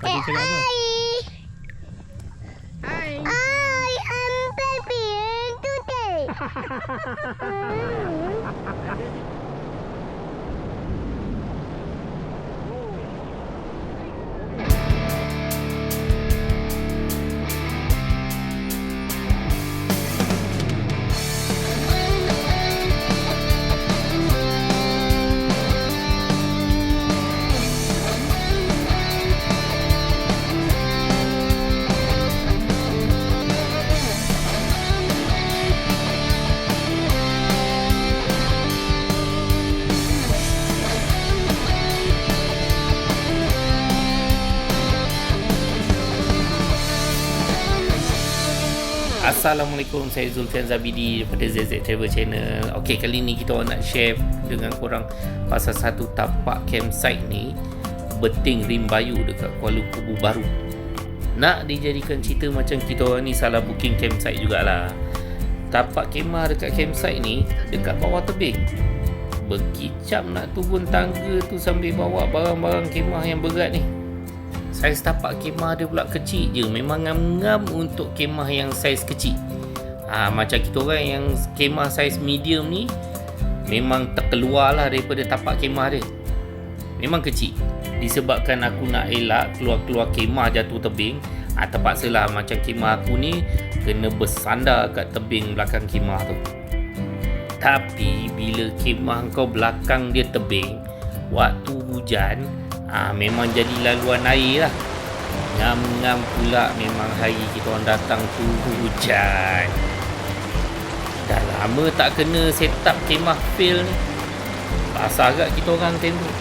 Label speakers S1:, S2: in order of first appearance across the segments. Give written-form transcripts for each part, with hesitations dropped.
S1: Tadi cakap apa?
S2: Hi.
S3: I am baby today.
S1: Assalamualaikum, saya Zulfian Zabidi daripada ZZ Travel Channel. Okey, kali ni kita nak share dengan korang pasal satu tapak campsite ni, Beting Rim Bayu dekat Kuala Kubu Baru. Nak dijadikan cerita macam kita orang ni salah booking campsite jugalah. Tapak kemah dekat campsite ni dekat bawah tebing. Berkicap nak turun tangga tu sambil bawa barang-barang kemah yang berat ni. Saiz tapak kemah dia pula kecil je. Memang ngam-ngam untuk kemah yang saiz kecil. Macam kita orang yang kemah saiz medium ni memang terkeluar lah daripada tapak kemah dia. Memang kecil. Disebabkan aku nak elak keluar-keluar kemah jatuh tebing, terpaksalah macam kemah aku ni kena bersandar kat tebing belakang kemah tu. Tapi bila kemah kau belakang dia tebing, waktu hujan, memang jadi laluan air lah. Ngam-ngam pula memang hari kita orang datang tu hujan. Dah lama tak kena set up kemah fail ni. Basah agak kita orang tembok.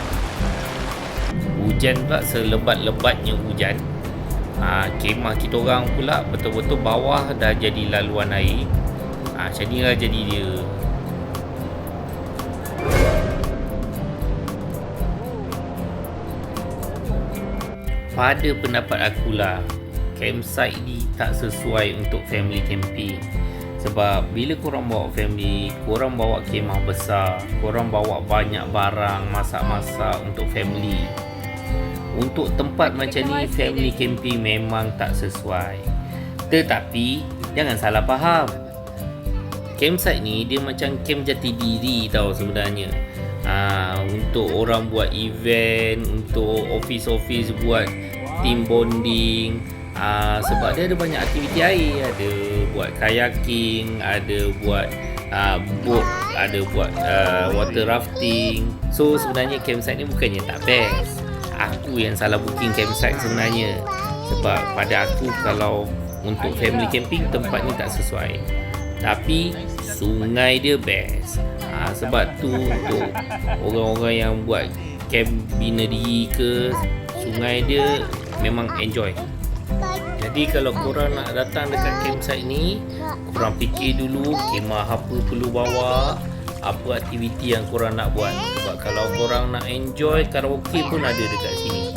S1: Hujan pula selebat-lebatnya hujan. Kemah kita orang pula betul-betul bawah dah jadi laluan air. Macam ni lah jadi dia. Pada pendapat akulah, campsite ni tak sesuai untuk family camping. Sebab bila korang bawa family, korang bawa kemah besar, korang bawa banyak barang, masak-masak untuk family. Untuk tempat macam ni, family camping memang tak sesuai. Tetapi jangan salah faham, campsite ni dia macam camp jati diri tau sebenarnya. Untuk orang buat event, untuk office buat team bonding. Sebab dia ada banyak aktiviti air. Ada buat kayaking, ada buat boat, ada buat water rafting. So sebenarnya campsite ni bukannya tak best. Aku yang salah booking campsite sebenarnya. Sebab pada aku kalau untuk family camping tempat ni tak sesuai. Tapi sungai dia best. Sebab tu untuk orang-orang yang buat camp bina diri ke, sungai dia memang enjoy. Jadi kalau korang nak datang dekat campsite ni, korang fikir dulu kemah apa perlu bawa, apa aktiviti yang korang nak buat. Sebab kalau korang nak enjoy, karaoke pun ada dekat sini.